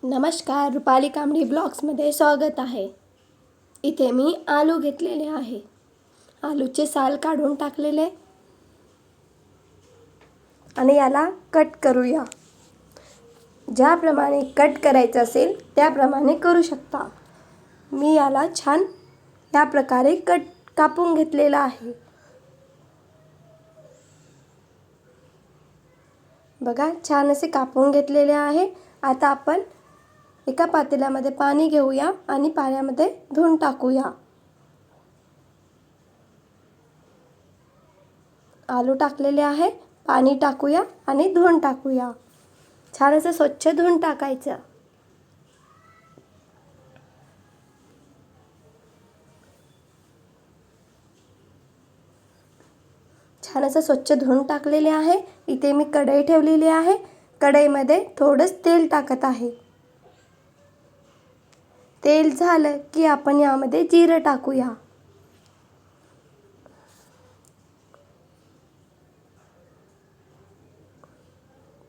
नमस्कार, रुपाली कांबडी ब्लॉग्समध्ये स्वागत आहे. इथे मी आलू घेतलेले आहे. आलूचे साल काढून टाकलेले आणि याला कट करूया. ज्याप्रमाणे कट करायचं असेल त्याप्रमाणे करू शकता. मी याला छान या प्रकारे कापून घेतलेला आहे. बघा, छान असे कापून घेतलेले आहे. आता आपण एका पातेल्यामध्ये पाणी घेऊया आणि पाण्यामध्ये धुवून टाकूया. आलू टाकलेले आहे, पाणी टाकूया आणि धुवून टाकूया. छान असं स्वच्छ धुवून टाकायचं. छान असं स्वच्छ धुवून टाकलेले आहे. इथे मी कढई ठेवलेली आहे. कढईमध्ये थोडंच तेल टाकत आहे. तेल झालं की आपण यामध्ये जिरं टाकूया.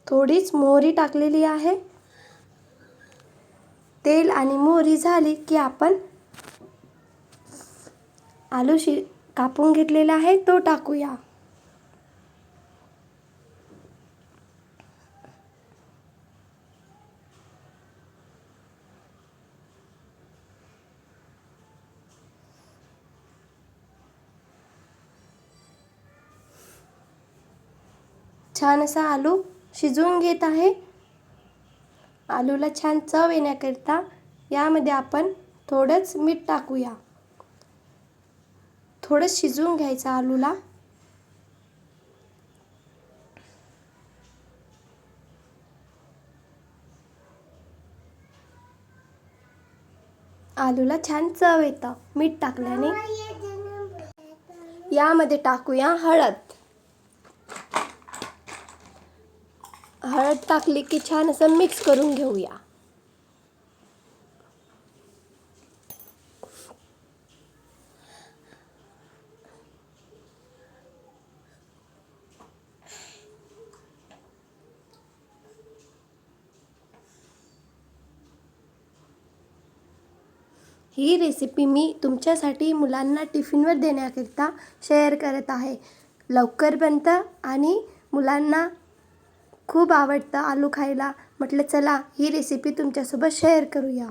थोडीच मोहरी टाकलेली आहे. तेल आणि मोहरी झाली की आपण आलू कापून घेतलेला आहे तो टाकूया. छान असा आलू शिजवून घेत आहे. आलूला छान चव येण्याकरिता यामध्ये आपण थोडंच मीठ टाकूया. थोडं शिजवून घ्यायचं आलूला. आलूला छान चव येतं मीठ टाकल्याने. यामध्ये टाकूया हळद. हळद टाकली की छान असं मिक्स करून घेऊया. ही रेसिपी मी तुमच्यासाठी मुलांना टिफिनवर देण्याकरिता शेअर करत आहे. लवकर बनतं आणि मुलांना खूप आवडतं आलू खायला. म्हटलं चला ही रेसिपी तुमच्यासोबत शेअर करूया.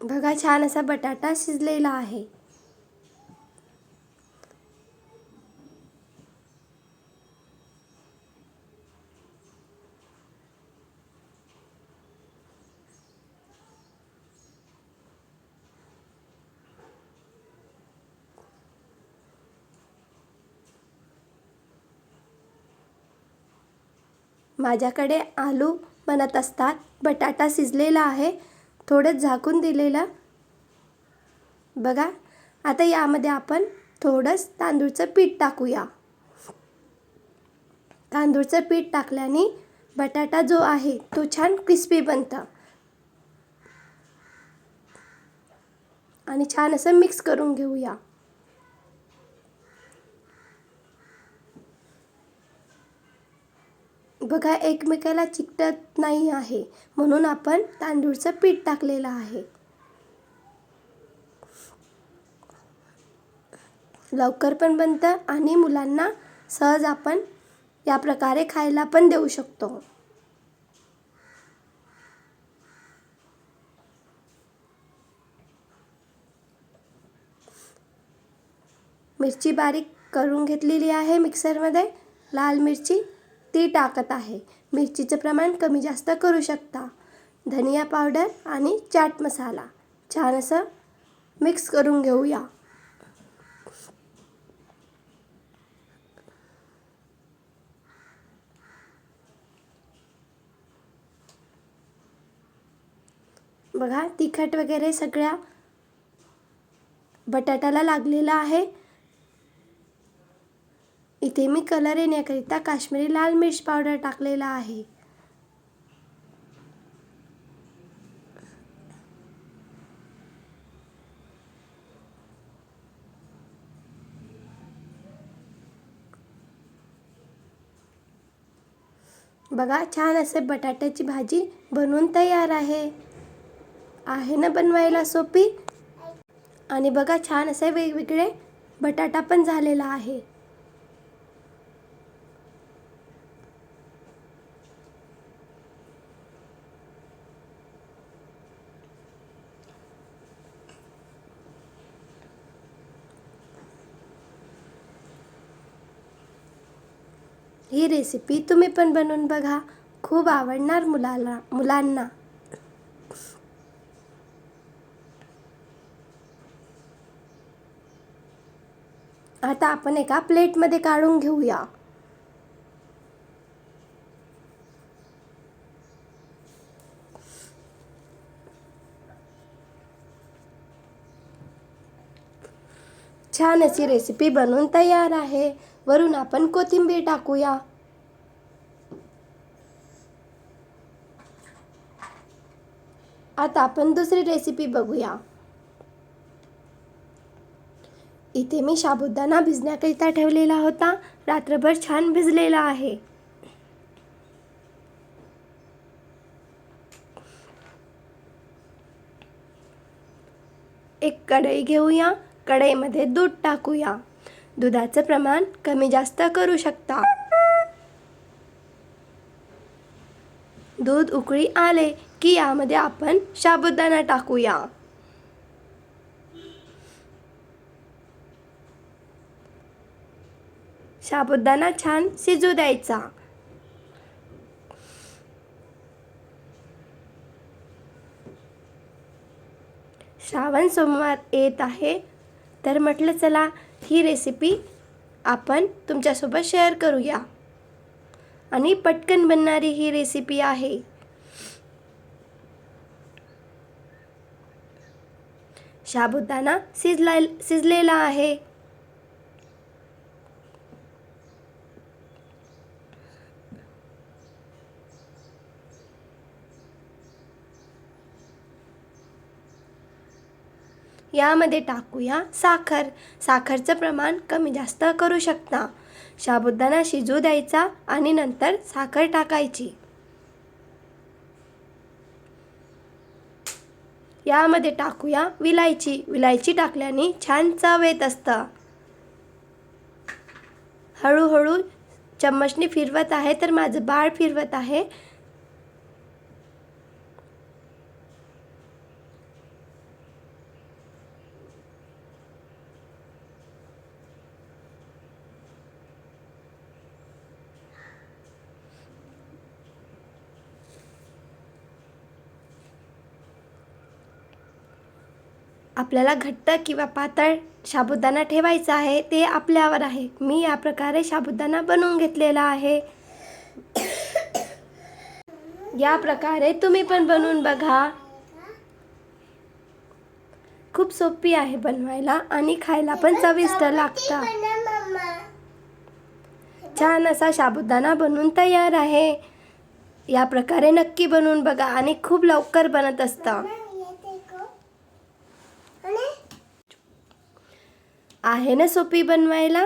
बघा, छान असा बटाटा शिजलेला आहे. माझ्याकडे आलू बनत असतात. बटाटा शिजलेला आहे. थोडं झाकून दिलेलं. बघा, आता यामध्ये आपण थोडंच तांदूळचं पीठ टाकूया. तांदूळचं पीठ टाकल्याने बटाटा जो आहे तो छान क्रिस्पी बनतं. आणि छान असं मिक्स करून घेऊया. बघा, एकमेकाला चिकटत नाही आहे म्हणून आपण तांदूळचं पीठ टाकलेलं आहे. लवकर पण बनतं आणि मुलांना सहज आपण या प्रकारे खायला पण देऊ शकतो. मिरची बारीक करून घेतलेली आहे मिक्सरमध्ये. लाल मिरची ती टाकत आहे. मिरचीचं प्रमाण कमी जास्त करू शकता. धनिया पावडर आणि चाट मसाला छान असं मिक्स करून घेऊया. बघा तिखट वगैरे सगळ्या बटाट्याला लागलेला आहे. इथे मी कलर येण्याकरिता काश्मीरी लाल मिर्च पावडर टाकलेला आहे. बघा छान असे बटाट्याची भाजी बनवून तयार आहे. आहे ना बनवायला सोपी? आणि बघा छान असे वेगवेगळे बटाटा पण झालेला आहे. ही रेसिपी तुम्ही पण बनवून बघा, खूप आवडणार मुलांना. आता आपण एका प्लेटमध्ये काढून घेऊया. छान अशी रेसिपी बनवून तयार आहे. वरून आपण कोथिंबीर टाकूया. आता आपण दुसरी रेसिपी बघूया. इथे मी साबुदाणा भिजण्याकरिता ठेवलेला होता. रात्रभर छान भिजलेला आहे. एक कढई घेऊया. कढईमध्ये दूध टाकूया. दुधाचं प्रमाण कमी जास्त करू शकता. दूध उकळी आले की यामध्ये आपण साबुदाणा टाकूया. साबुदाणा छान शिजू द्यायचा. श्रावण सोमवार येत आहे, तर म्हटलं चला ही रेसिपी आपण तुमच्यासोबत शेअर करूया. आणि पटकन बनणारी ही रेसिपी आहे. साबुदाणा शिजलेला आहे. यामध्ये टाकूया साखर. साखरचं प्रमाण कमी जास्त करू शकता. साबुदाणा शिजू द्यायचा आणि नंतर साखर टाकायची. यामध्ये टाकूया विलायची. विलायची टाकल्याने छान चव येत असतं. हळूहळू चम्मचने फिरवत आहे, तर माझं बाळ फिरवत आहे. आपल्याला घट्ट किंवा पातळ साबुदाणा ठेवायचा आहे, ते आपल्यावर आहे. मी या प्रकारे साबुदाणा बनवून घेतलेला आहे. या प्रकारे तुम्ही पण बनवून बघा. खूप सोपी आहे बनवायला आणि खायला पण चविष्ट लागतं. छान असा साबुदाणा बनवून तयार आहे. या प्रकारे नक्की बनवून बघा आणि खूप लवकर बनत असतं. आहे ना सोपी बनवायला?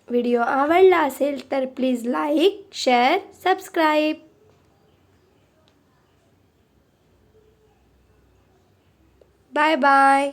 व्हिडिओ आवडला असेल तर please like, share, subscribe. Bye bye.